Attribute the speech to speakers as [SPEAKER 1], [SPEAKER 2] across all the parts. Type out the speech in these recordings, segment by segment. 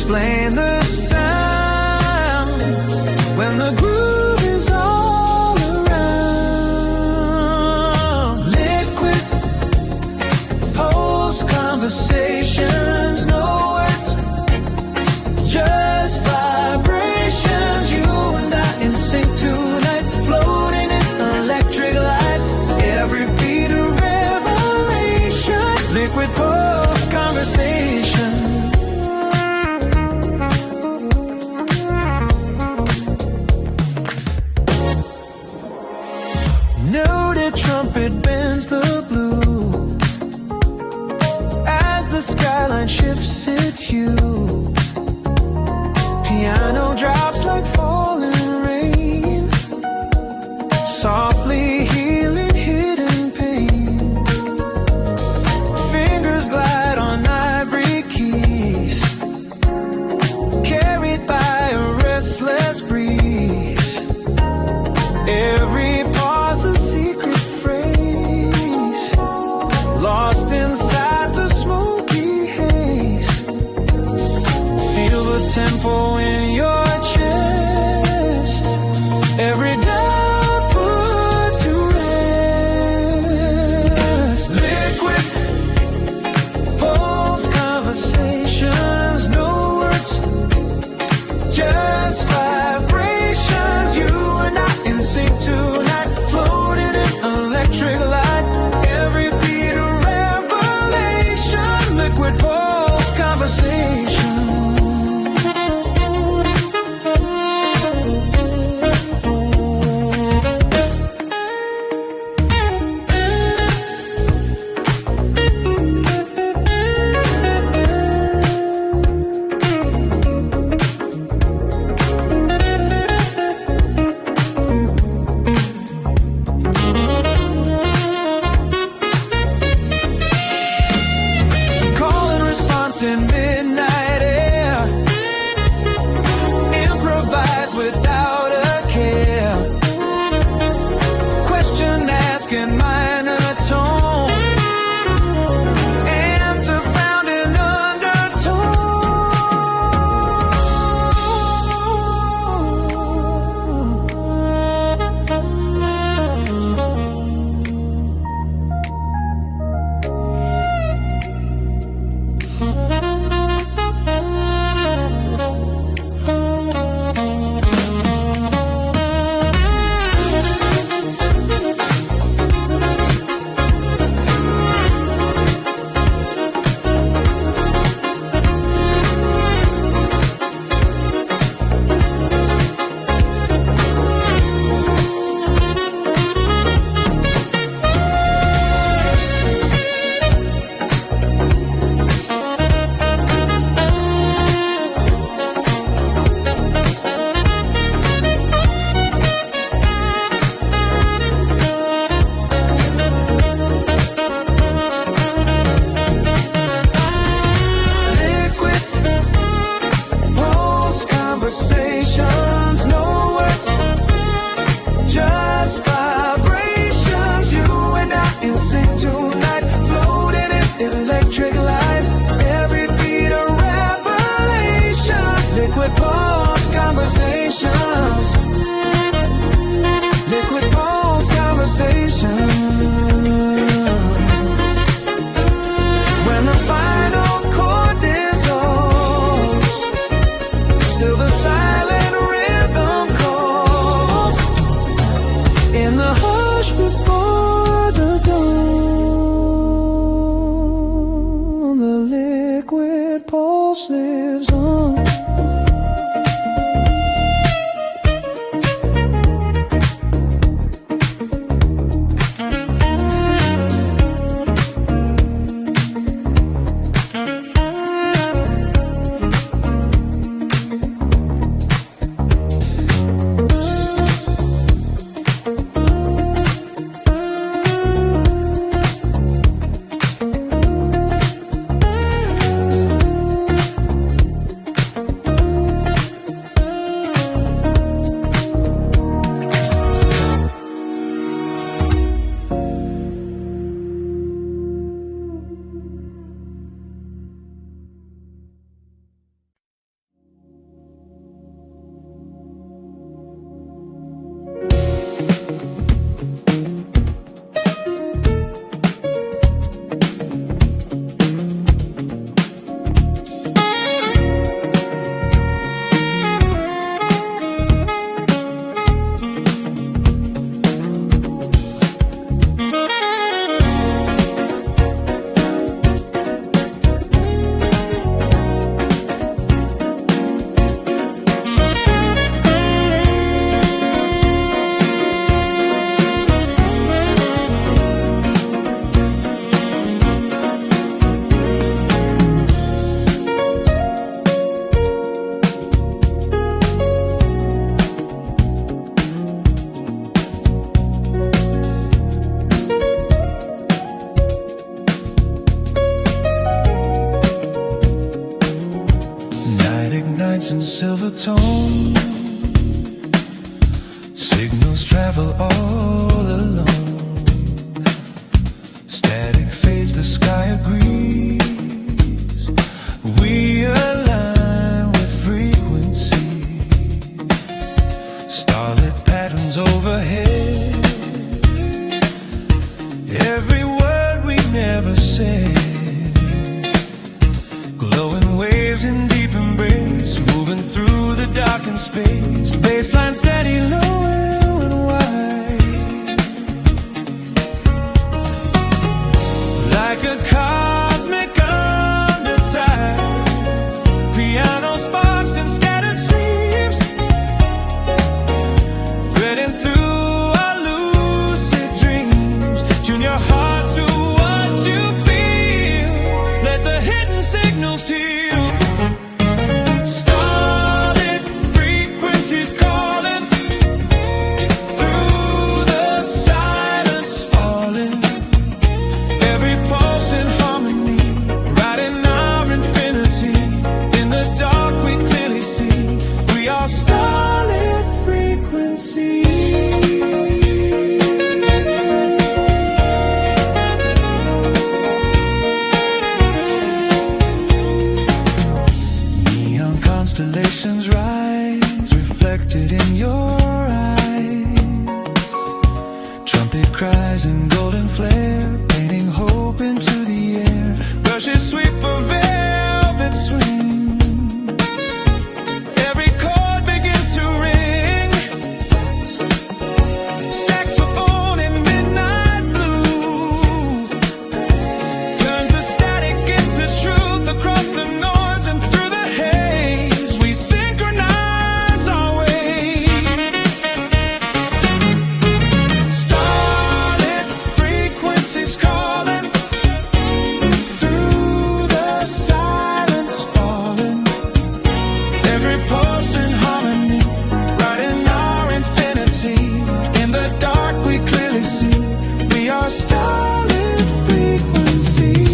[SPEAKER 1] explain the sound when the groove is all around. Liquid pulse conversations, no words, just vibrations. You and I in sync tonight, floating in electric light. Every beat a revelation. Liquid pulse conversation. Noted trumpet bends the blue. As the skyline shifts, it's you. Piano drops like falling rain, softly healing hidden pain. Fingers glide on ivory keys, carried by a restless breeze. Every pause a secret phrase, lost inside the smoky haze. Feel the tempo in your chest, every doubt put to rest. Liquid pulse conversations, no words, just vibrations. You and I in sync tonight, floating in electric light. Every beat a revelation. Liquid pulse conversation. silver tone. Signals travel all alone. Static fades, the sky agrees. We align with frequency. Starlit patterns overhead. Every word we never said. Glowing waves in deep embrace, moving through the darkened space. Baseline steady, low and wide. Like a cosmic undertide. Piano sparks and scattered streams, threading through our lucid dreams. Tune your heart to what you feel. Let the hidden signals heal. Starlit frequencies calling through the silence falling. Every pulse in harmony, riding our infinity. In the dark we clearly see we are starlit frequencies. Neon constellations rise, reflected in your eyes. Trumpet cries and golden flare, painting hope into the air. Brushes sweep a velvet swing. Every chord begins to ring. Saxophone in midnight blue turns the static into truth. Across the noise and through the haze, we synchronize our ways. Starlit frequencies calling through the silence falling. Every pulse in harmony, riding our infinity. In the dark we clearly see we are starlit frequencies.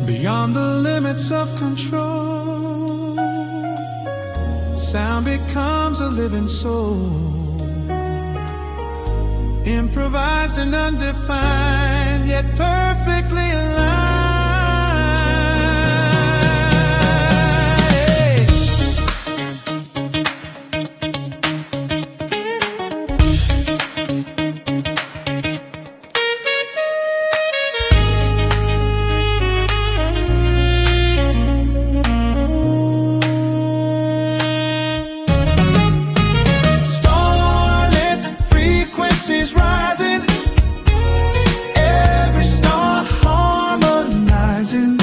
[SPEAKER 1] Beyond the limits of control, sound becomes a living soul. Improvised and undefined, yet perfectly aligned. Starlit frequencies rising, every star harmonizing.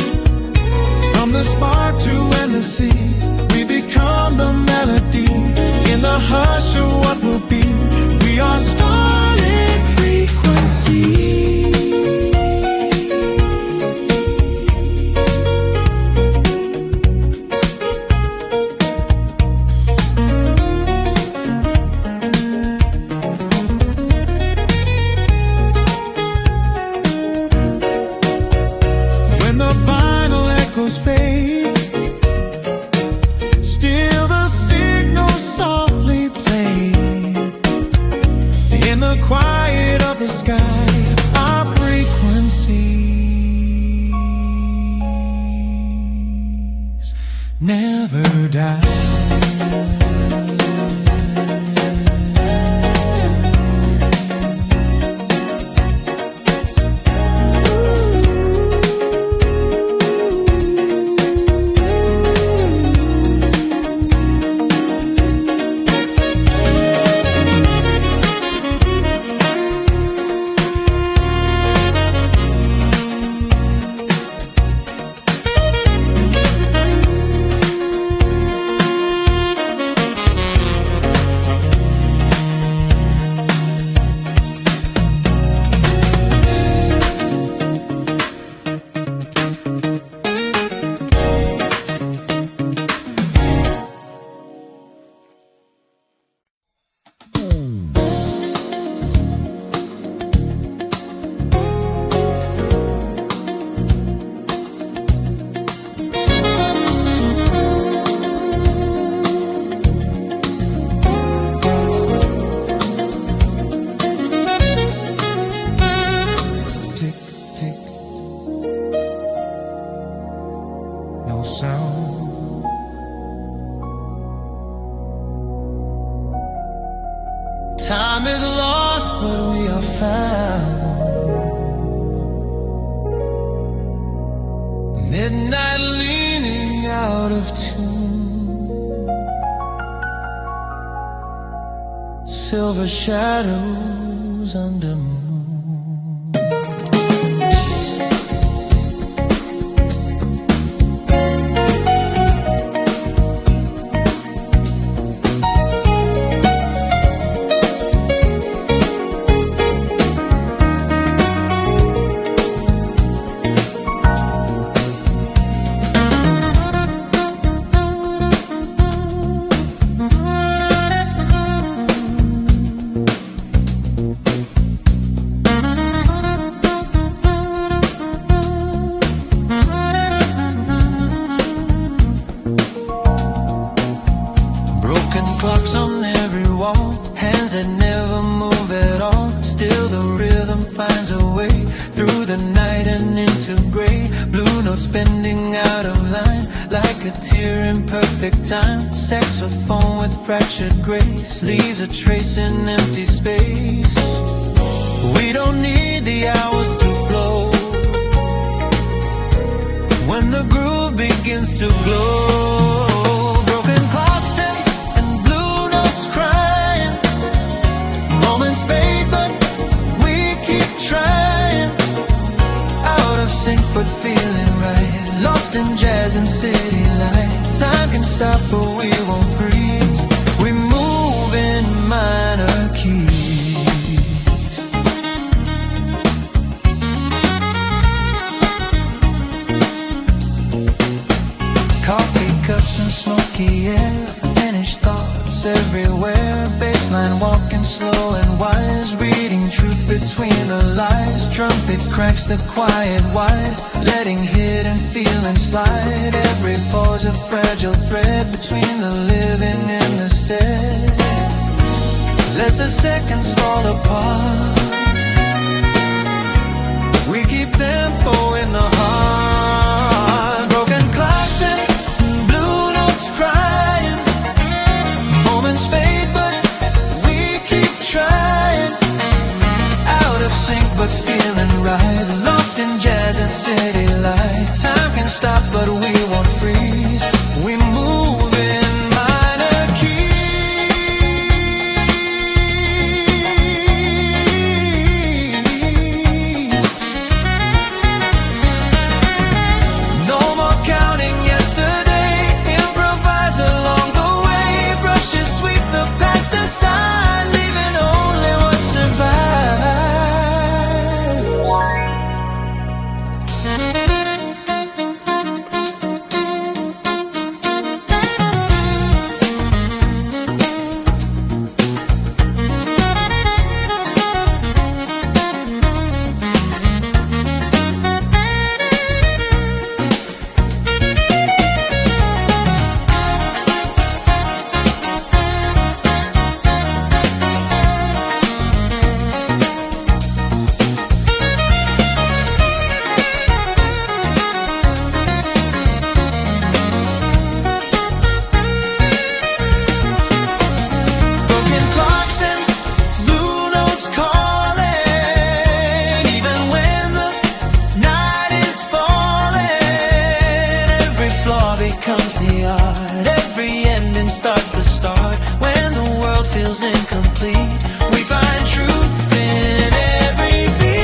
[SPEAKER 1] From the spark to endless sea, we become the melody. In the hush of what will be, we are starlit frequencies. When the final echoes fade, still the signal softly played. In the quiet of the sky, our frequencies never die. sound. Time is lost, but we are found. Midnight leaning out of tune, silver shadows under moon. Clocks on every wall, hands that never move at all. Still the rhythm finds a way through the night and into gray. Blue notes bending out of line, like a tear in perfect time. Saxophone with fractured grace leaves a trace in empty space. We don't need the hours to flow when the groove begins to glow. But feeling right, lost in jazz and city light. Time can stop, but we won't freeze. We move in minor keys. Coffee cups and smoky air, finished thoughts everywhere. Baseline walking slow and wise, reading truth between the lies. Trumpet cracks the quiet wide, letting hidden feelings slide. Every pause a fragile thread between the living and the said. Let the seconds fall apart. We keep tempo in the heart. Broken clocks and blue notes crying. Moments fade, but we keep trying. Out of sync, but feeling right. Lost in jazz and city light. Time can stop, but we won't freeze. We move in minor keys. No more counting yesterday. Improvise along the way. Brushes sweep the past aside, leaving only what survives. Becomes the art. Every ending starts the start. When the world feels incomplete, we find truth in every beat.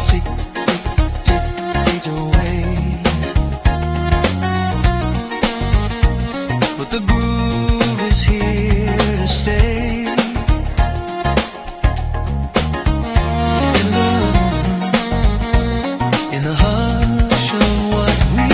[SPEAKER 1] Tick, tick, tick, fades away. But the groove is here to stay. In the hush of what we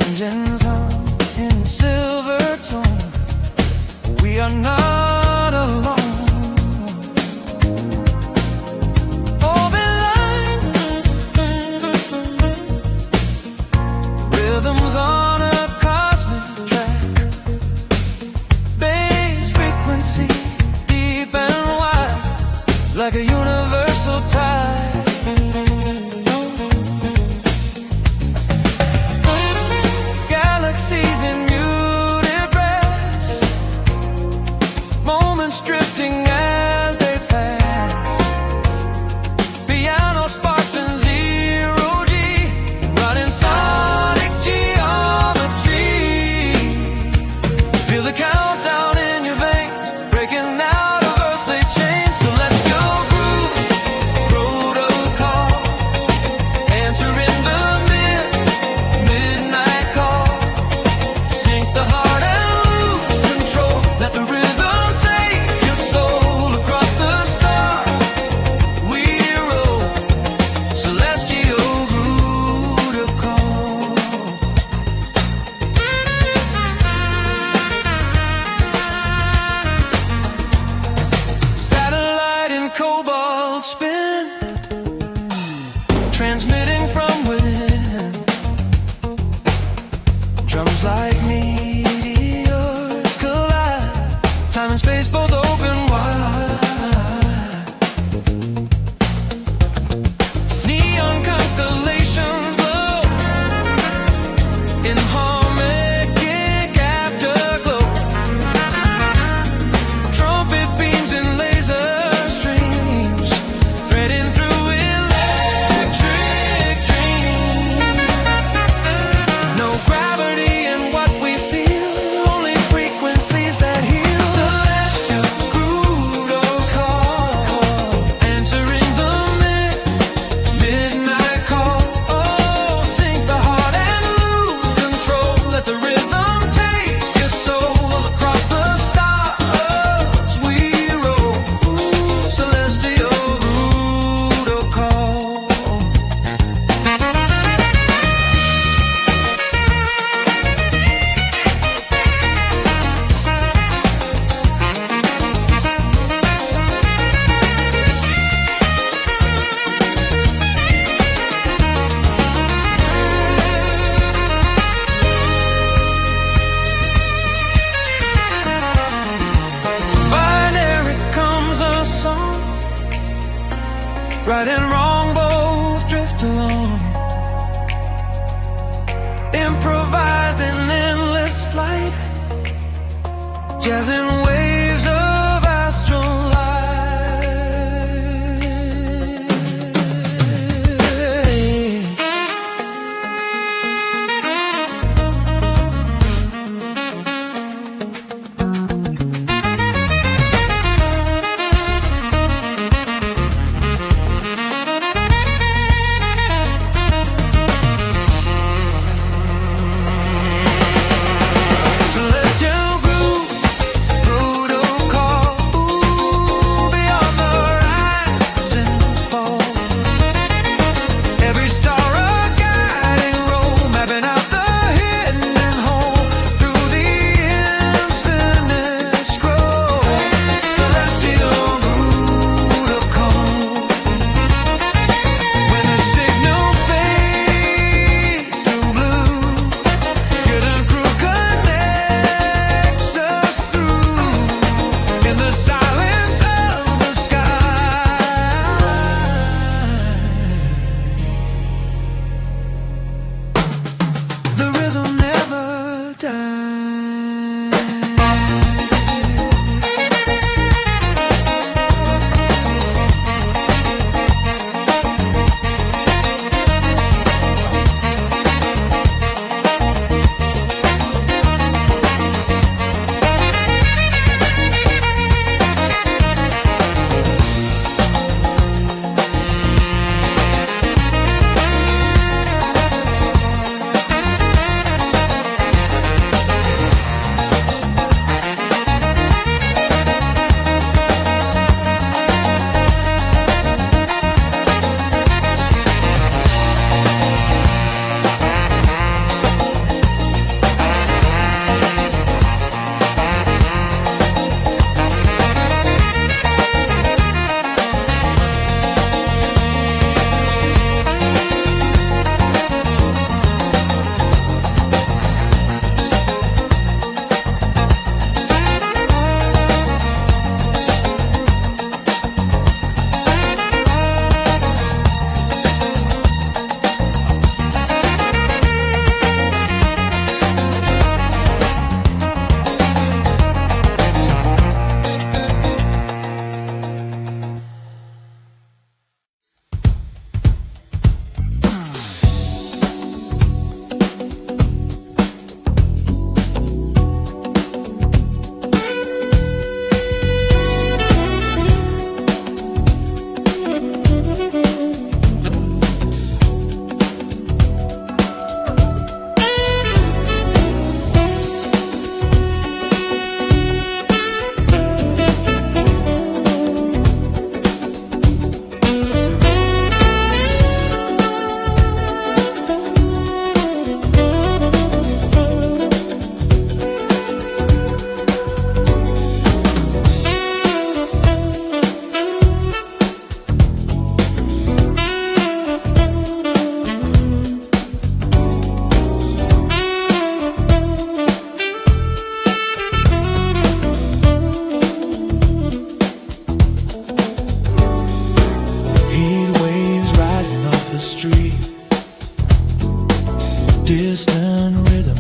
[SPEAKER 1] engines hum in silver tone. We are not alone. Open line, rhythms on a cosmic track. Bass frequency, deep and wide, like a universal tide. Galaxies in muted brass, moments drifting as they pass. Piano sparks in zero G, running sonic geometry. Feel the countdown in your veins, breaking out of earthly chains. Celestial groove, protocol, answering the midnight call. Sink the heart and lose control. Let the rhythm take your soul across the stars. We roll, celestial protocol. Satellite in cobalt spin, transmitting from within. Drums like meteors collide, time and space both open wide. Neon constellations glow in harmonic afterglow. Trumpet beams and laser streams, threading through electric dreams. No gravity in what we feel, only frequencies that heal. Celestial protocol, answering the midnight call. Oh, sink the heart and lose control. Let the rhythm take your soul across the stars. We roll, celestial protocol. Binary comes a song, right and wrong both drift along. Improvised in endless flight, jazzing waves of astral light. Celestial groove,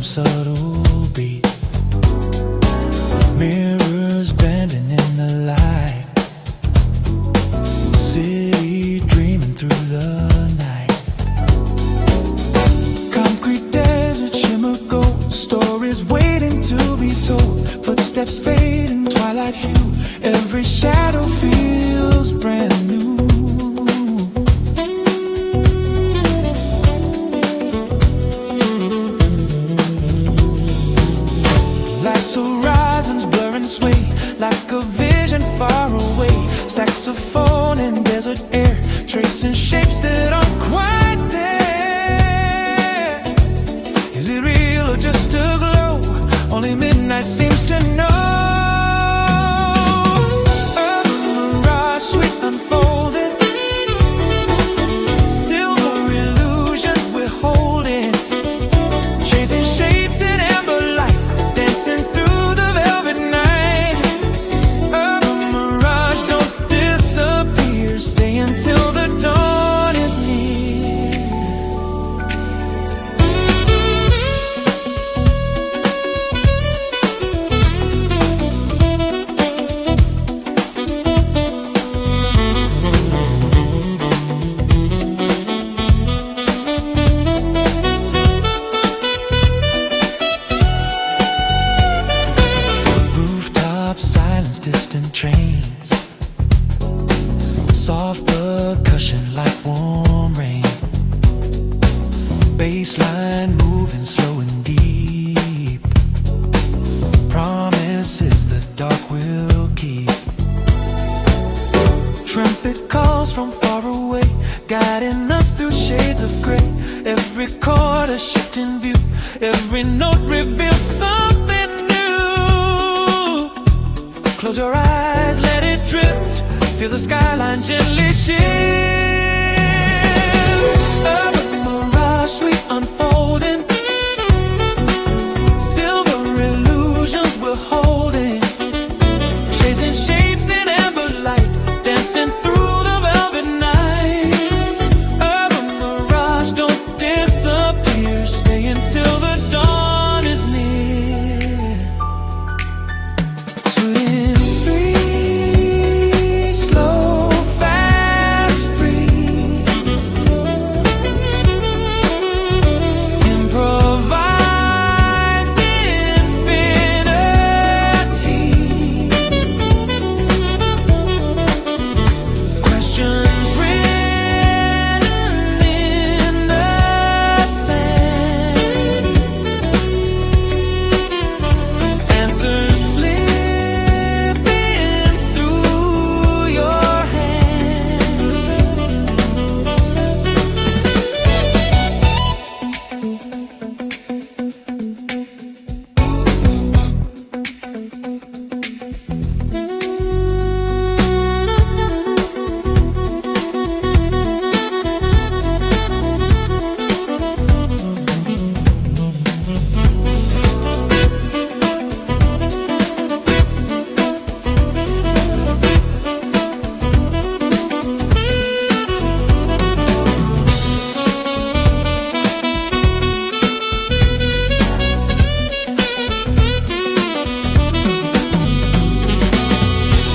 [SPEAKER 1] some subtle beat. Mirrors bending in the light, city dreaming through the night. Concrete desert, shimmer gold, stories waiting to be told. Footsteps fade in twilight hue, every shadow feels brand new. Last horizons blur and sway, like a vision far away. Saxophone in desert air, tracing shapes that aren't quite there. Is it real or just a glow? Only midnight seems to know. Urban mirage, sweet unfolding, silver illusions we're holding, chasing shapes in amber light, dancing through the velvet night. Urban mirage, don't disappear, stay until the dawn is near. Rooftop silence, distant trains, soft percussion like warm rain. Bassline moving slow and deep, promises the dark will keep. Trumpet calls from far away, guiding us through shades of gray. Every chord a shifting view, every note reveals something new. Close your eyes, let it drift, feel the skyline gently shift. Urban mirage, sweet unfolding, silver illusions we're holding, chasing shapes in amber light, dancing through the velvet night. Urban mirage, don't disappear, stay until the dawn is near. Swing free, slow, fast, free. Improvised infinity. Questions written in the sand, answers slipping through your hand.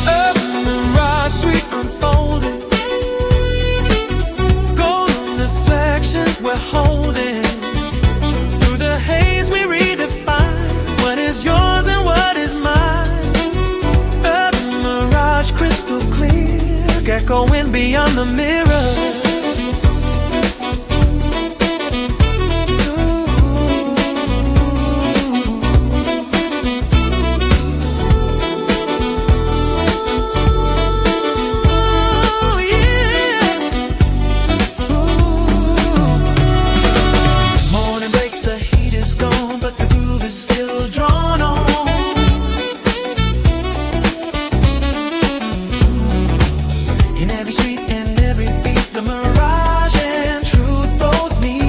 [SPEAKER 1] Urban mirage, sweet unfolding, golden reflections we're holding. Through the haze we redefine what is yours and what is mine. Urban mirage, crystal clear, echoing beyond the mirror. Ooh, yeah. Ooh. Morning breaks, the heat is gone, but the groove is still drawn on. In every street and every beat, the mirage and truth both meet.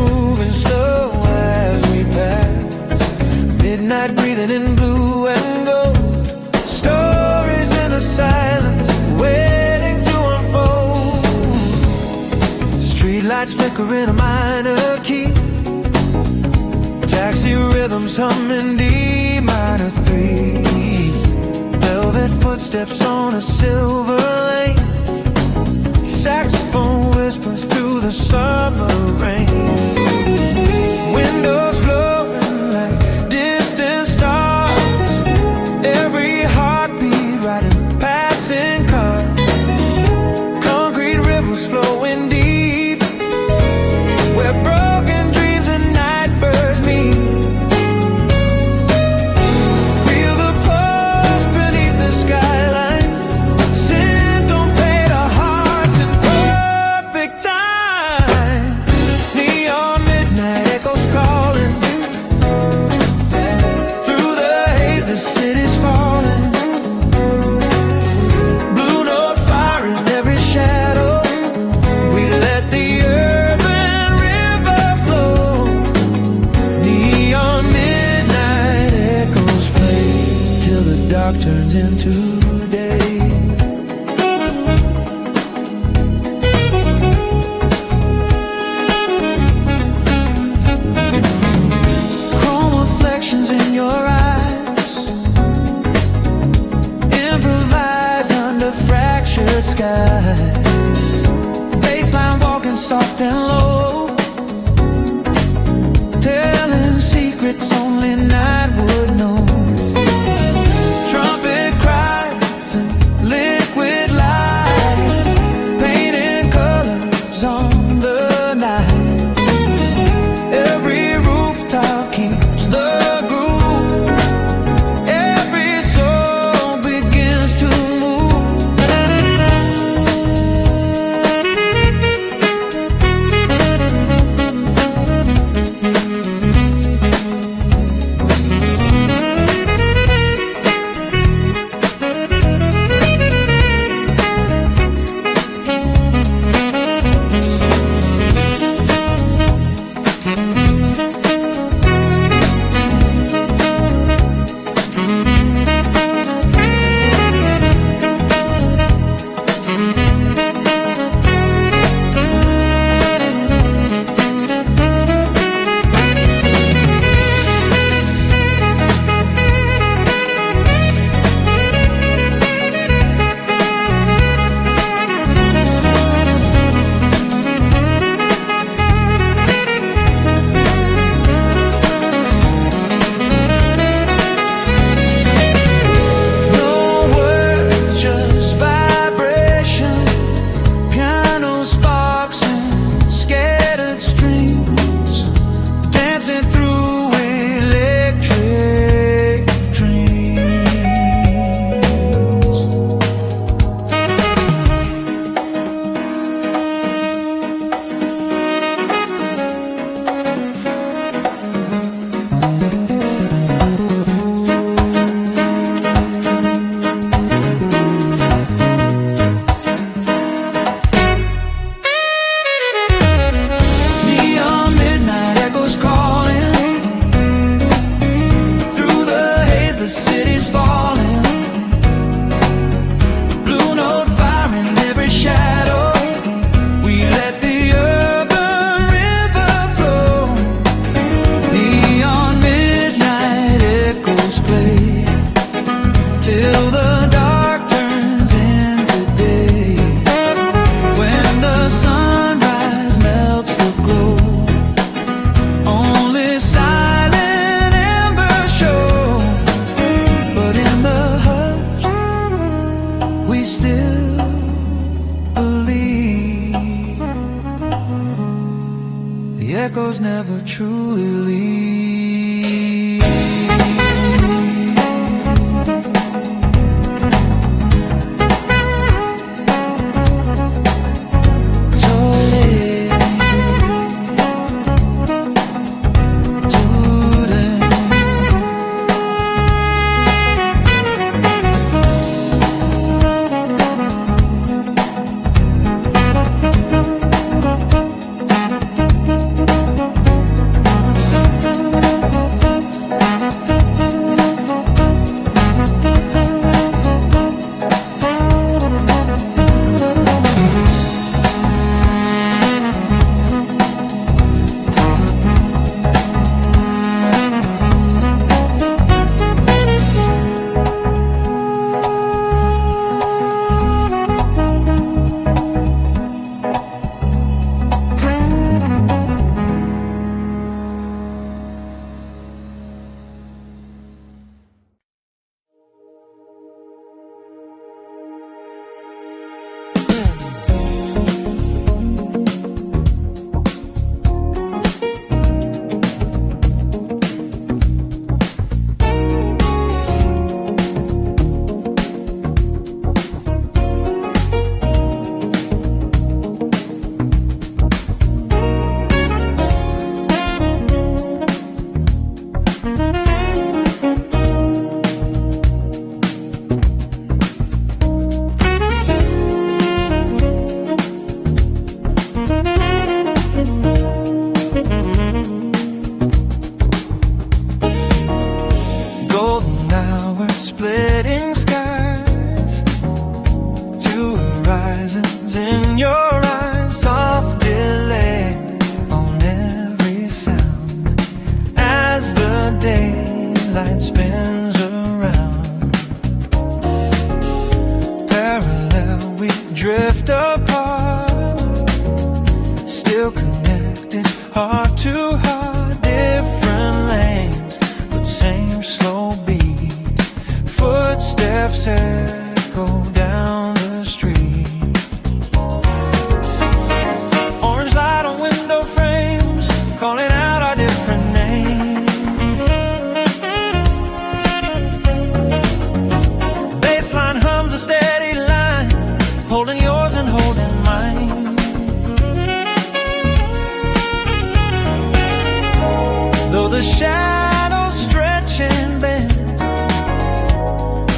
[SPEAKER 1] moving slow as we pass. Midnight breathing in blue and gold. Stories in the silence, waiting to unfold. Streetlights flickering a minor key. Taxi rhythms humming D minor 3. Velvet footsteps on a silver lane. Saxophone whispers through the summer rain. Windows glowing like distant stars. Every heartbeat riding passing cars. Concrete rivers flowing deep, where broken dreams and night birds meet. Feel the pulse beneath the skyline. Scent on paint our hearts in perfect time. Neon midnight echoes calling. Through the haze the city's falling. Blue note fire in every shadow. We let the urban river flow. Neon midnight echoes play till the dark turns into day. Chrome reflections in your eyes. Improvise under fractured skies. Baseline walking soft and low, telling secrets only night would know. Trumpet cries and liquid light, painting colors on the night. Every rooftop keeps the groove. Every soul begins to move. No words, just vibration. Piano sparks and scattered strings, dancing through electric dreams. Neon midnight echoes calling. Through the haze the city's falling. Blue note fire in every shadow. We let the urban river flow. Neon midnight echoes play till the dark turns into day. When the sunrise melts the glow, only silent embers show. But in the hush, we still believe. The echoes never truly leave. shadows stretch and bend.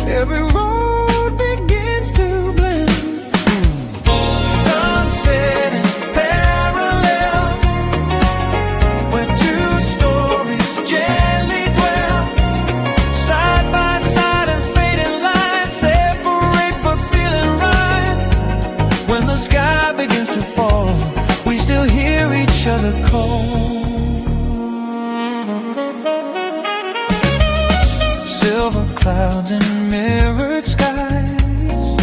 [SPEAKER 1] Every road begins to blend. Sunset and parallel, where two stories gently dwell. Side by side and fading lines separate but feeling right. When the sky begins to fall, we still hear each other call. Silver clouds and mirrored skies,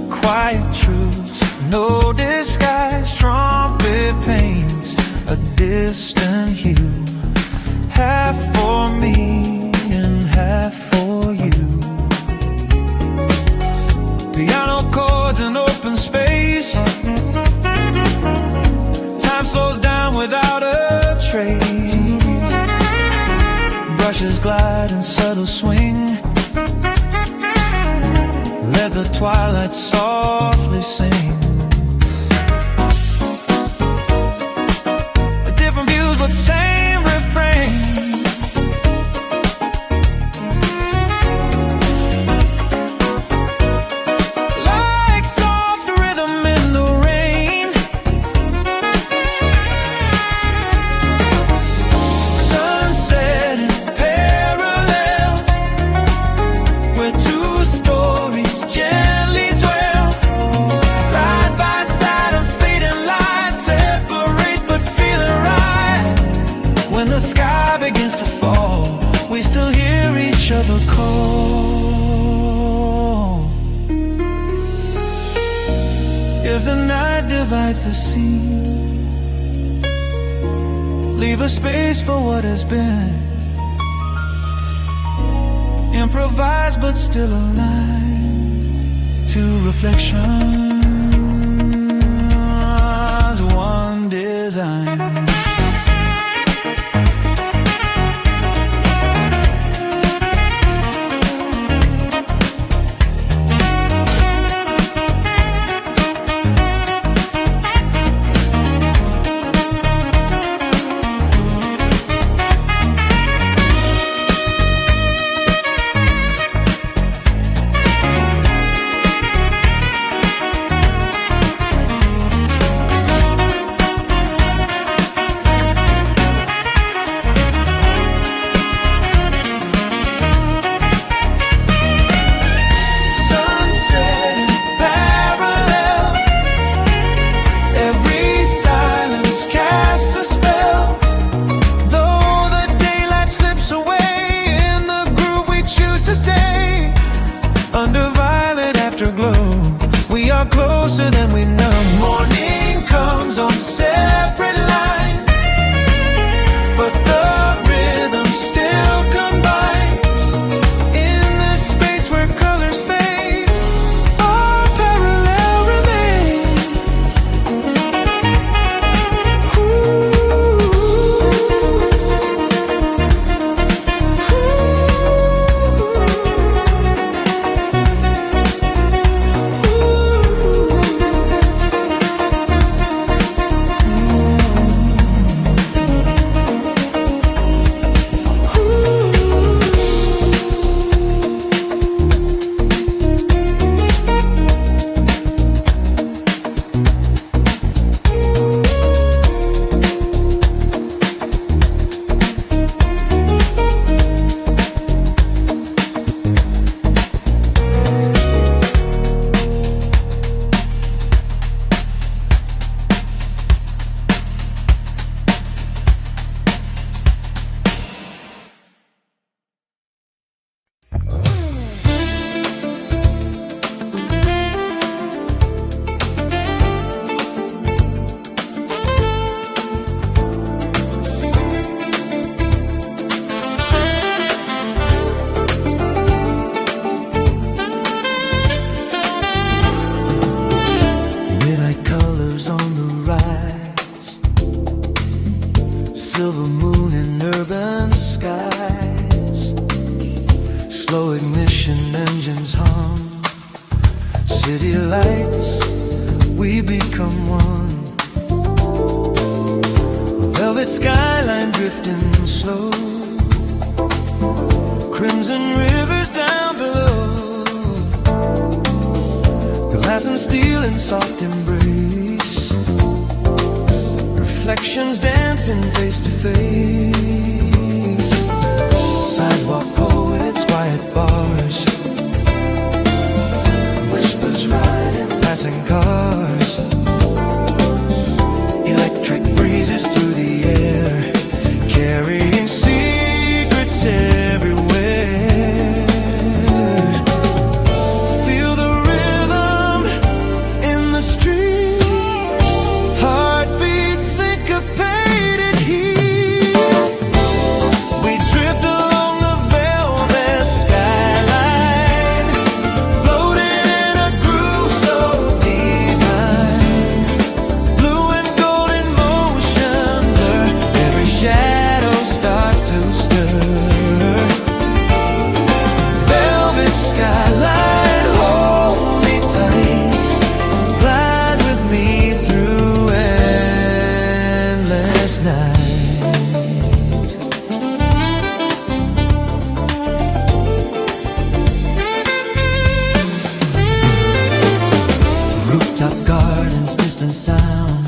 [SPEAKER 1] quiet truths, no disguise. Trumpet paints a distant hue, half for me and half for you. Piano chords and open space, time slows down without a trace. Brushes glide in subtle swing, let the twilight softly sing. Different views but same refrain. Like soft rhythm in the rain. Sunset and parallel, where two stories gently dwell. Side by side and fading lights separate but feeling right. When the sky begins to fall, we still hear each other call. If the night divides the sea, leave a space for what has been. Improvise but still aligned to reflections, one design. Sunset and parallel, every silence casts a spell. Though the daylight slips away, in the groove we choose to stay. Under violet afterglow, we are closer than we know. Morning comes on separate lines, but the rhythm still combines. In this space where colors fade, our parallel remains. city lights, we become one. Velvet skyline drifting slow, crimson rivers down below, glass and steel in soft embrace, reflections dancing face to face, sidewalk poets, quiet bars, whispers riding passing cars, electric breezes through the air, carrying secrets everywhere. Feel the rhythm in the street, heartbeats syncopated here. We drift along the velvet skyline, floating in a groove so divine. Blue and golden motion blur, every shadow starts to stir. Velvet skyline, hold me tight, glide with me through endless night. Rooftop gardens, distant sound,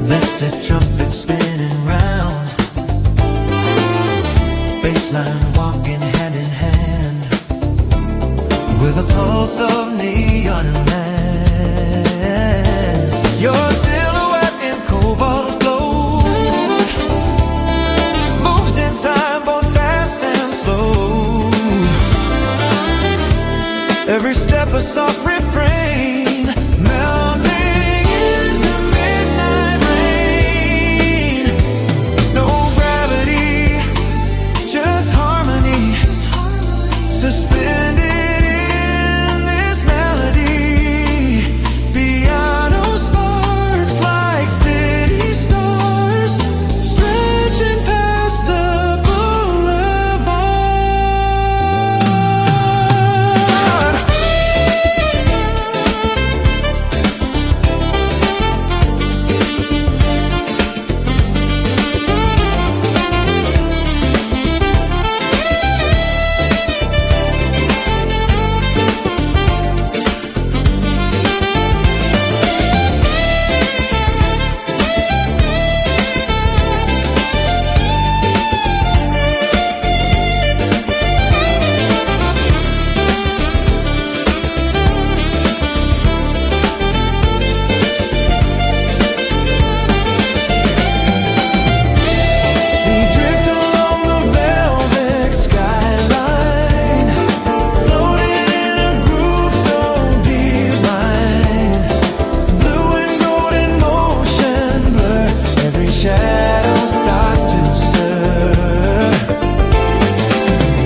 [SPEAKER 1] vested trumpets spinning round, baseline walking hand in hand, with a pulse of neon and land. Your silhouette in cobalt gold moves in time, both fast and slow. Every step a soft refrain, melting into midnight rain. No gravity, just harmony, suspended in this melody. Piano sparks like city stars, stretching past the boulevard. We drift along the velvet skyline, floating in a groove so divine. Blue and golden motion blur, every shadow starts to stir.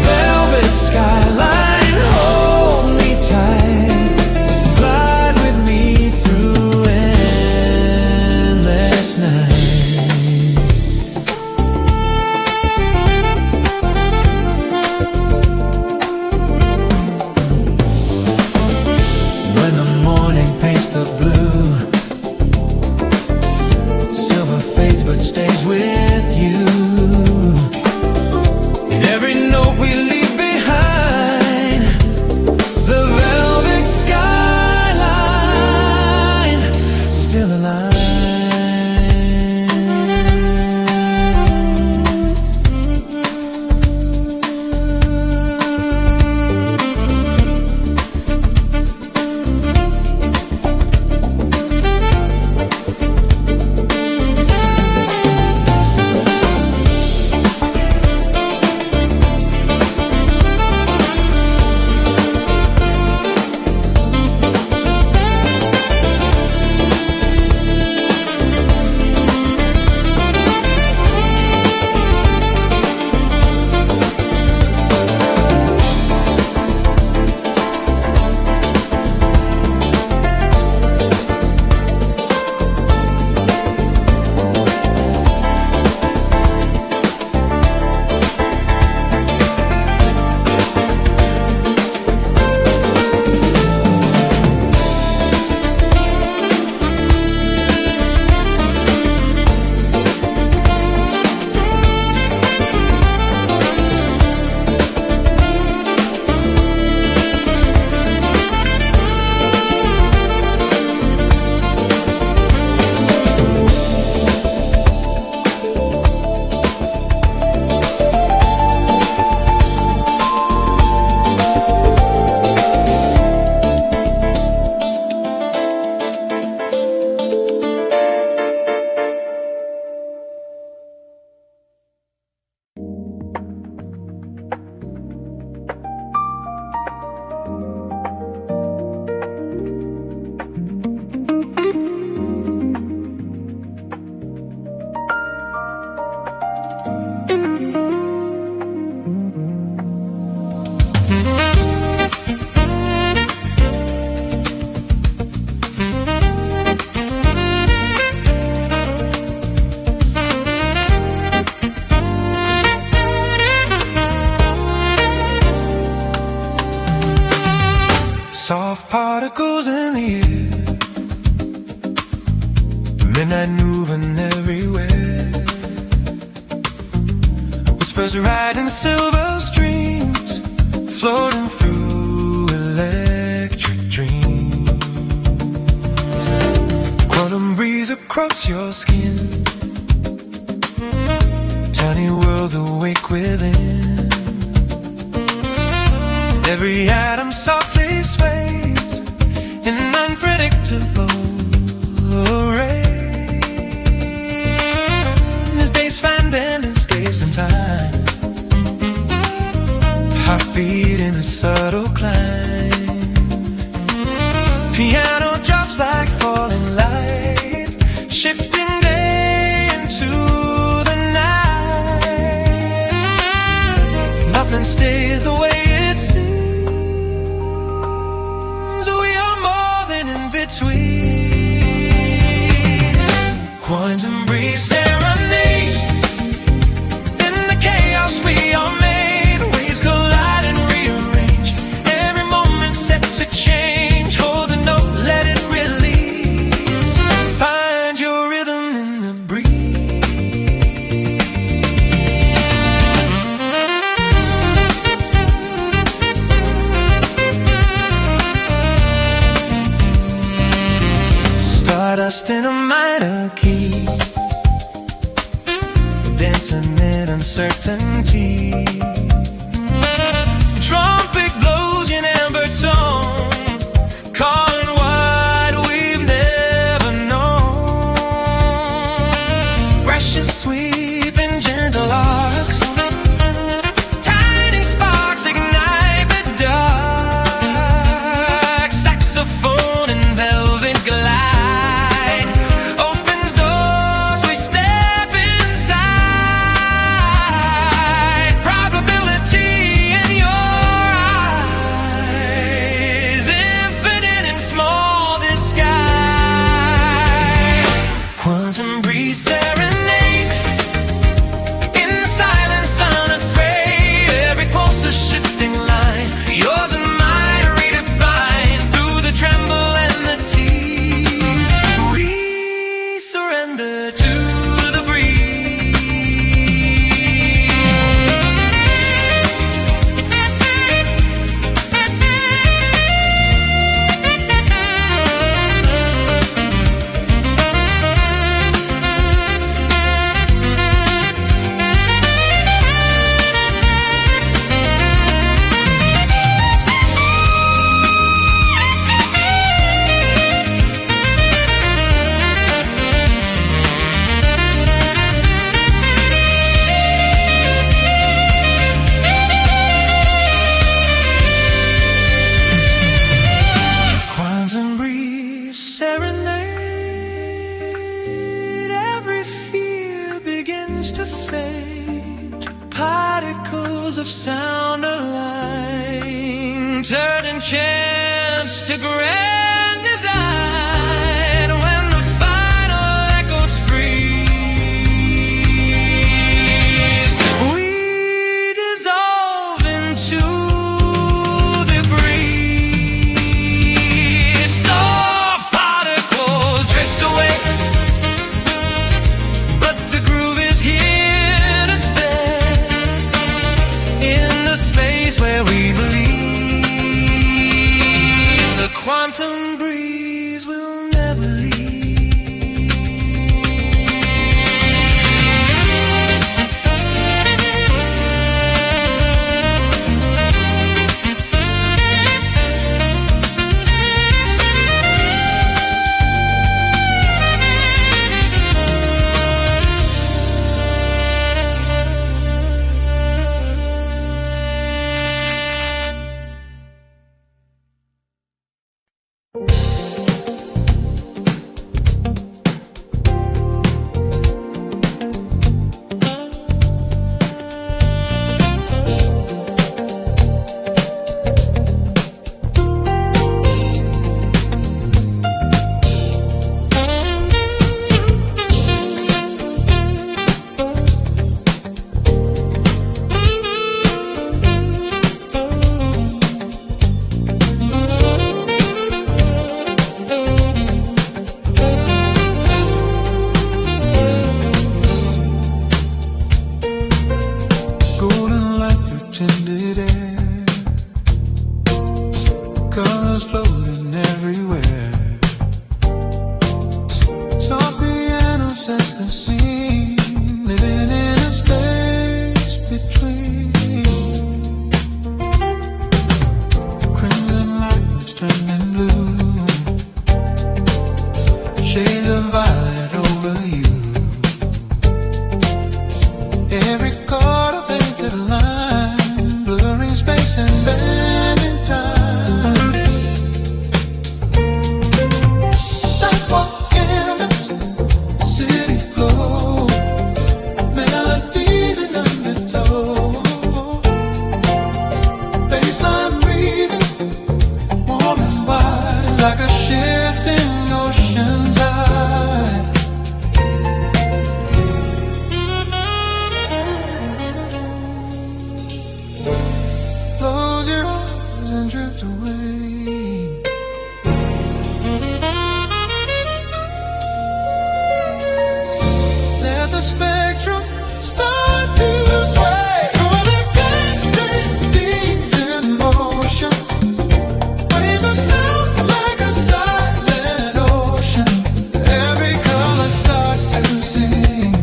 [SPEAKER 1] Velvet skyline, hold me tight, glide with me through endless night. When the morning paints the blue, silver fades but stays with you. In every note we leave behind, the velvet skyline still alive. whispers riding silver streams, floating through electric dreams. Quantum breeze across your skin, tiny world awake within. Every atom softly sways in unpredictable rays. As days find endless space and time, heartbeat in a subtle climb. Piano drops like falling lights, shifting day into the night. Nothing stays the way it seems. We are more than in between. Quantum breeze serenade in the chaos we are made. Waves collide and rearrange, every moment set to change. Hold the note, let it release. Find your rhythm in the breeze. Stardust in a minor key, dancing in uncertainty. Trumpet blows in amber tone, calling what we've never known. Precious sweep in gentle arcs, tiny sparks ignite the dark. Saxophone and velvet glide opens doors, we step inside. Probability in your eyes, infinite and small disguise. Quantum breeze serenade in the silence unafraid. Every pulse a shifting line, yours and mine redefined. Through the tremble and the tease, we surrender to the quantum breeze serenade. Every fear begins to fade. Particles of sound align, turning chance to grand design. When the final echoes freeze, we dissolve into the breeze. Soft particles drift away, but the groove is here to stay. In the space where we believe, the quantum breeze will Every chord a painted line, blurring space and bending time. Sidewalk canvas, city glow, melodies in undertow. Baseline breathing, warm and wide, like a shifting ocean tide. Close your eyes and drift away. Let the spectrum start to sway. Through the galaxy, deep in motion. Waves of sound like a silent ocean. Every color starts to sing.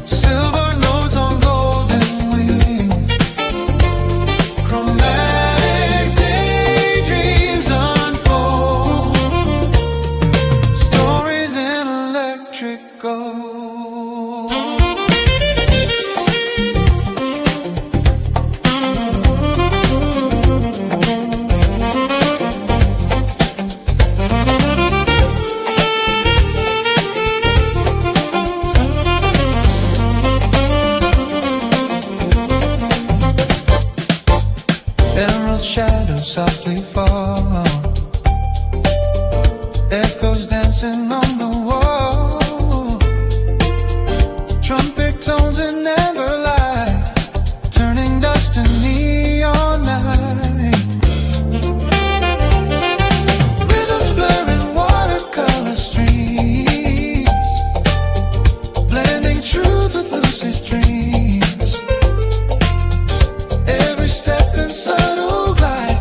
[SPEAKER 1] Silver notes on golden wings. Chromatic daydreams unfold. Stories in electric gold. Emerald shadows softly fall. Echoes dancing on the wall. Trumpet tones in amber light, turning dust to neon night. Rhythms blurring watercolor streams, blending truth with lucid dreams. Every step in subtle glide,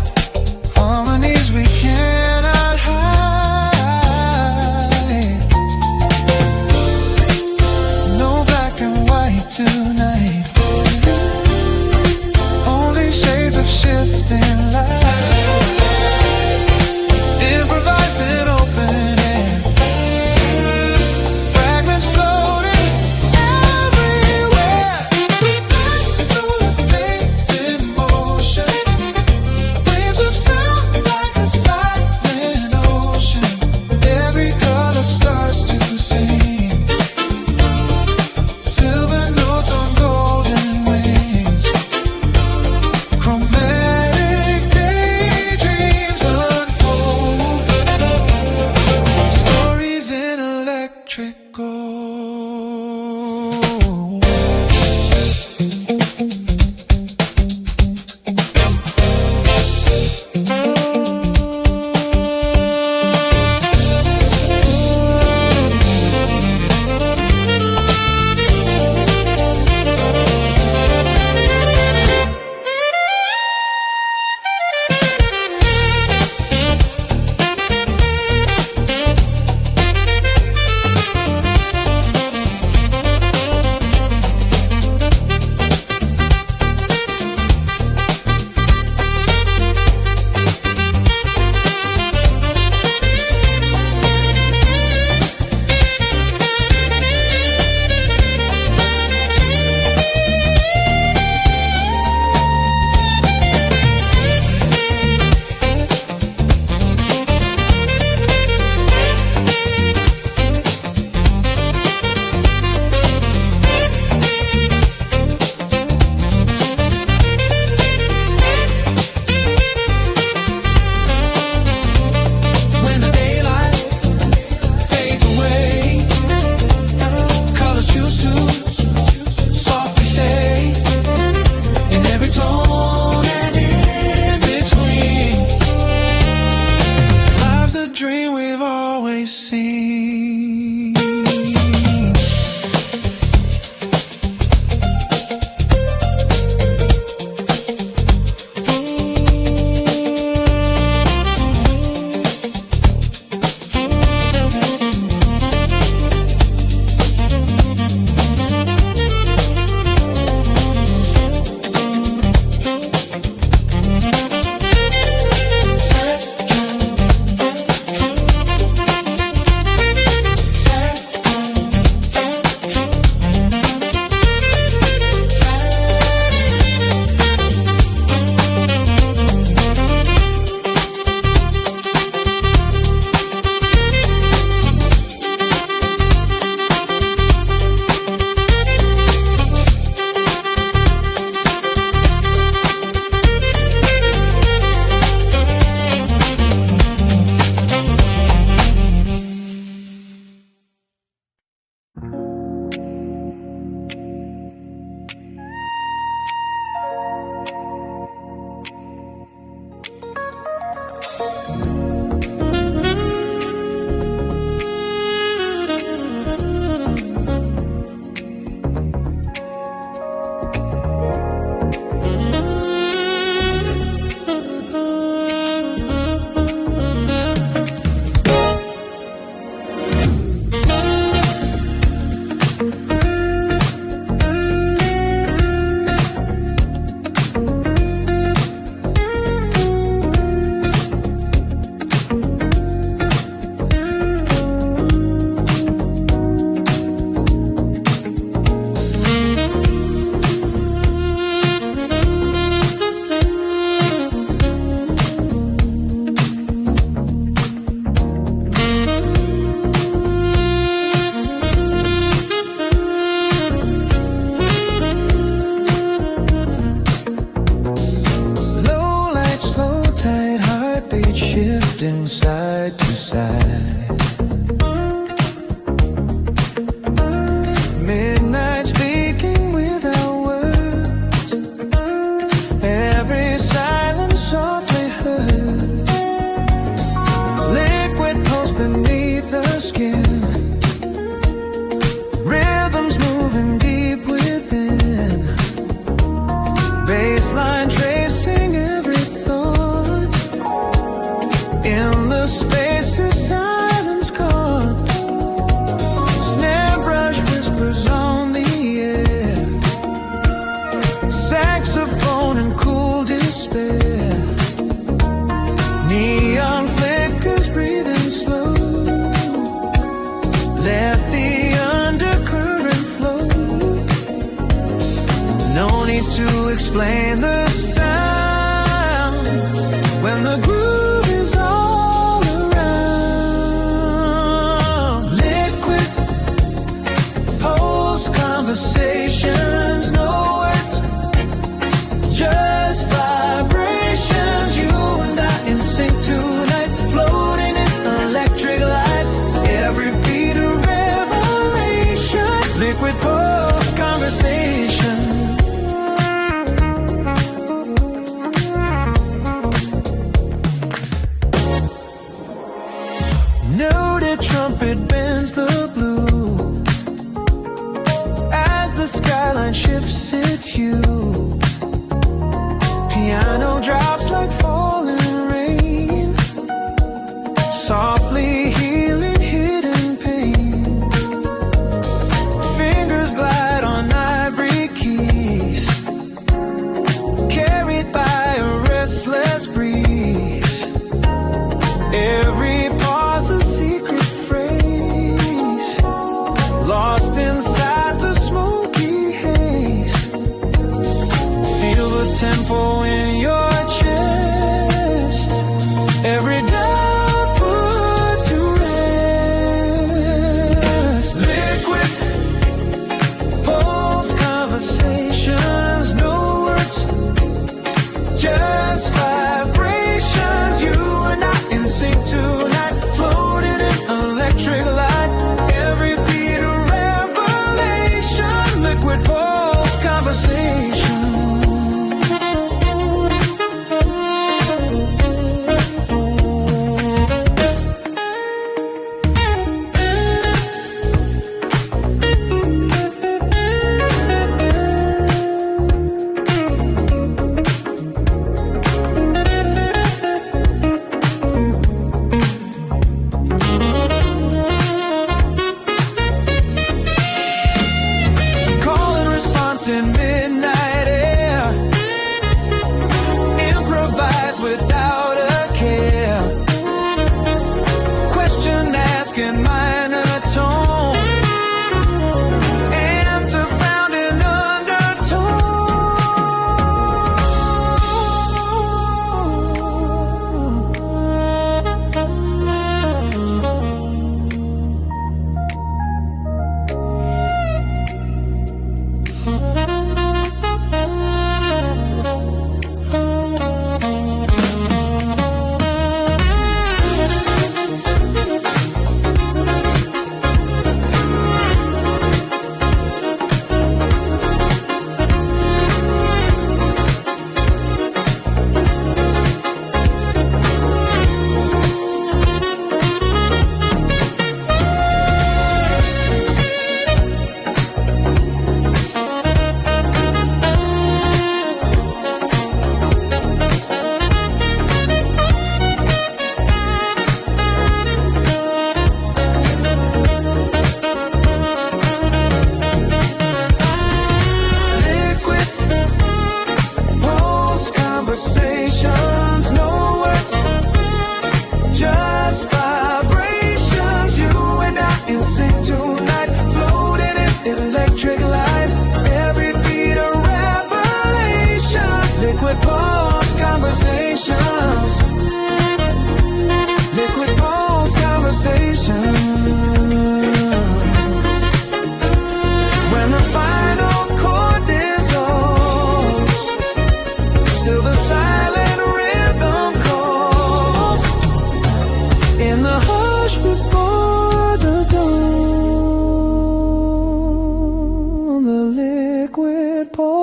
[SPEAKER 1] explain the sound when the groove is all around. Liquid pulse conversations, no words, just vibrations. You and I in sync tonight, floating in electric light. Every beat a revelation. Liquid pulse conversation. Noted trumpet bends the blue. As the skyline shifts, it's you. Piano drops like falling rain, softly healing hidden pain. Fingers glide on ivory keys, carried by a restless breeze. Every pause a secret phrase, lost inside the smoky haze. Feel the tempo in